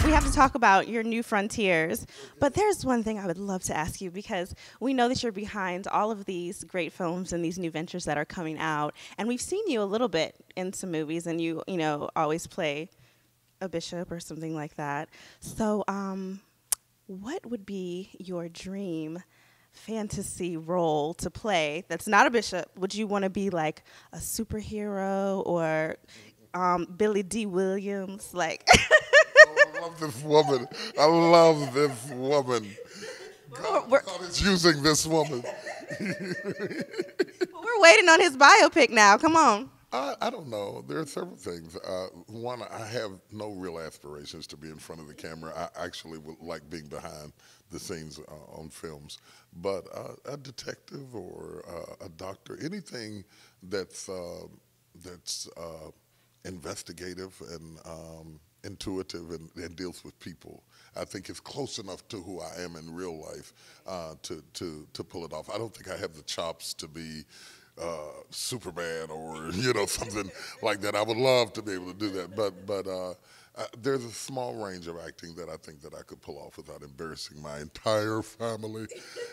we have to talk about your new frontiers. But there's one thing I would love to ask you because we know that you're behind all of these great films and these new ventures that are coming out. And we've seen you a little bit in some movies, and you know, always play a bishop or something like that. So, what would be your dream fantasy role to play that's not a bishop? Would you want to be like a superhero or Billy D. Williams? Like, I love this woman. I love this woman. God is using this woman. we're waiting on his biopic now. Come on. I don't know. There are several things. One, I have no real aspirations to be in front of the camera. I actually would like being behind the scenes on films. But a detective or a doctor, anything that's investigative and intuitive and deals with people, I think is close enough to who I am in real life to pull it off. I don't think I have the chops to be Superman or something like that. I would love to be able to do that, but there's a small range of acting that I think that I could pull off without embarrassing my entire family.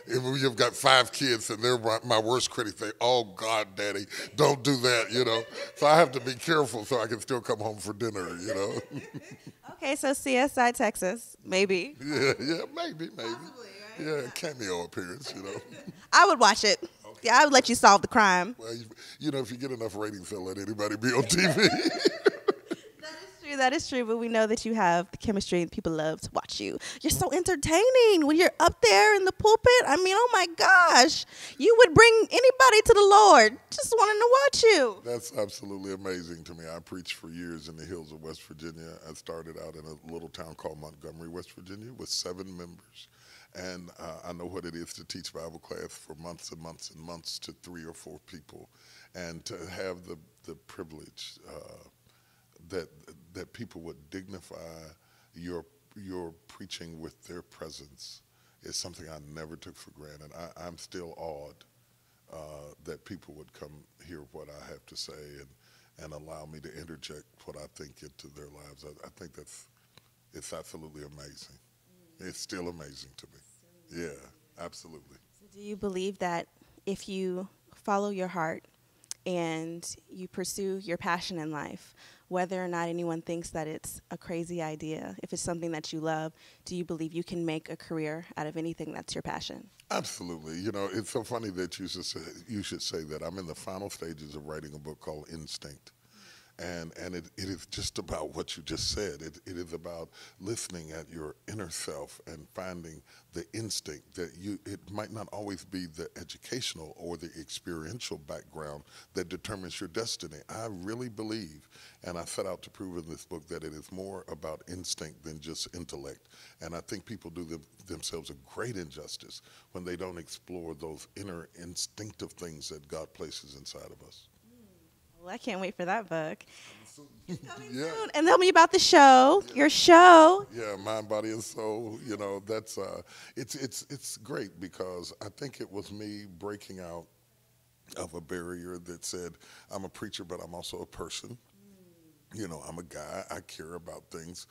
If you've got 5 kids and they're my worst critic, say, "Oh God, Daddy, don't do that," So I have to be careful so I can still come home for dinner, Okay, so CSI Texas, maybe. Yeah, maybe. Possibly, right? Yeah, cameo appearance, I would watch it. Okay. Yeah, I would let you solve the crime. Well, if you get enough ratings, they'll let anybody be on TV. That is true, but we know that you have the chemistry and people love to watch you. You're so entertaining when you're up there in the pulpit. I mean, oh my gosh, you would bring anybody to the Lord just wanting to watch you. That's absolutely amazing to me. I preached for years in the hills of West Virginia. I started out in a little town called Montgomery, West Virginia, with 7 members. And I know what it is to teach Bible class for months and months and months to 3 or 4 people. And to have the privilege that people would dignify your preaching with their presence is something I never took for granted. I'm still awed that people would come hear what I have to say and allow me to interject what I think into their lives. I think it's absolutely amazing. It's still amazing to me. Yeah, absolutely. So do you believe that if you follow your heart and you pursue your passion in life, whether or not anyone thinks that it's a crazy idea, if it's something that you love, do you believe you can make a career out of anything that's your passion? Absolutely. It's so funny that you should say that. I'm in the final stages of writing a book called Instinct. And it is just about what you just said. It is about listening at your inner self and finding the instinct that it might not always be the educational or the experiential background that determines your destiny. I really believe, and I set out to prove in this book, that it is more about instinct than just intellect. And I think people do themselves a great injustice when they don't explore those inner instinctive things that God places inside of us. Well, I can't wait for that book. Coming Yeah. soon. And tell me about the show, your show. Yeah, Mind, Body, and Soul. That's it's great because I think it was me breaking out of a barrier that said, I'm a preacher, but I'm also a person. I'm a guy. I care about things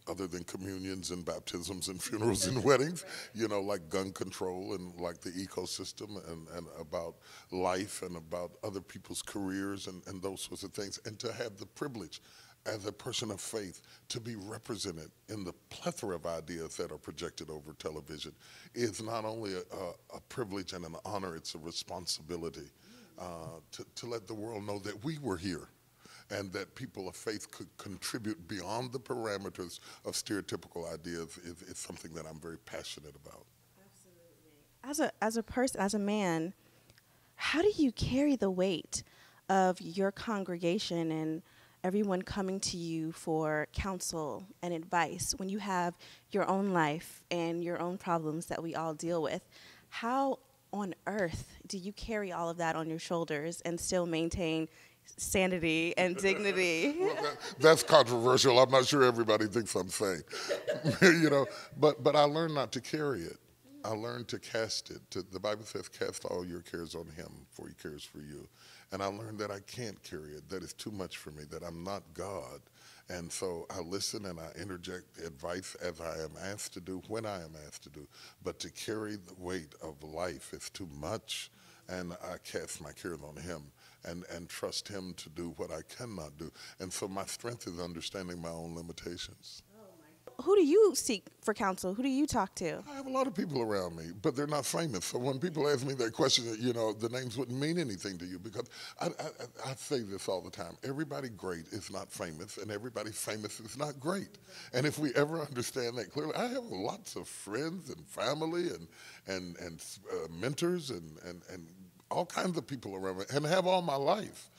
other than communions and baptisms and funerals and weddings, like gun control and like the ecosystem and about life and about other people's careers and those sorts of things. And to have the privilege as a person of faith to be represented in the plethora of ideas that are projected over television is not only a privilege and an honor, it's a responsibility to let the world know that we were here. And that people of faith could contribute beyond the parameters of stereotypical ideas is something that I'm very passionate about. Absolutely. As a person, as a man, how do you carry the weight of your congregation and everyone coming to you for counsel and advice when you have your own life and your own problems that we all deal with? How on earth do you carry all of that on your shoulders and still maintain sanity and dignity? Well, that's controversial. I'm not sure everybody thinks I'm sane, But I learned not to carry it. I learned to cast it. The Bible says, "Cast all your cares on Him, for He cares for you." And I learned that I can't carry it, that it's too much for me, that I'm not God. And so I listen and I interject advice as I am asked to do, when I am asked to do. But to carry the weight of life is too much, and I cast my cares on him and trust him to do what I cannot do. And so my strength is understanding my own limitations. Who do you seek for counsel? Who do you talk to? I have a lot of people around me, but they're not famous. So when people ask me that question, the names wouldn't mean anything to you, because I say this all the time. Everybody great is not famous, and everybody famous is not great. And if we ever understand that clearly, I have lots of friends and family and mentors and all kinds of people around me, and have all my life,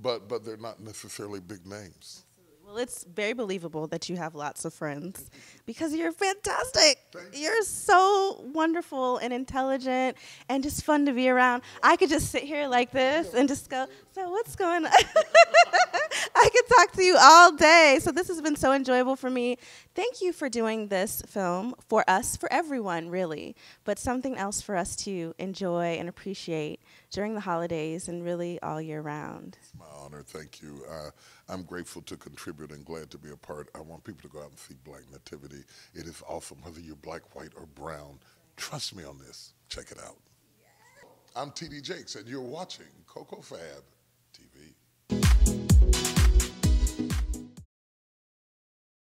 but they're not necessarily big names. Well, it's very believable that you have lots of friends because you're fantastic. You're so wonderful and intelligent and just fun to be around. I could just sit here like this and just go, so what's going on? I could talk to you all day. So this has been so enjoyable for me. Thank you for doing this film for us, for everyone, really, but something else for us to enjoy and appreciate during the holidays and really all year round. It's my honor. Thank you. I'm grateful to contribute and glad to be a part. I want people to go out and see Black Nativity. It is awesome, whether you're black, white, or brown. Trust me on this. Check it out. I'm T.D. Jakes, and you're watching Coco Fab.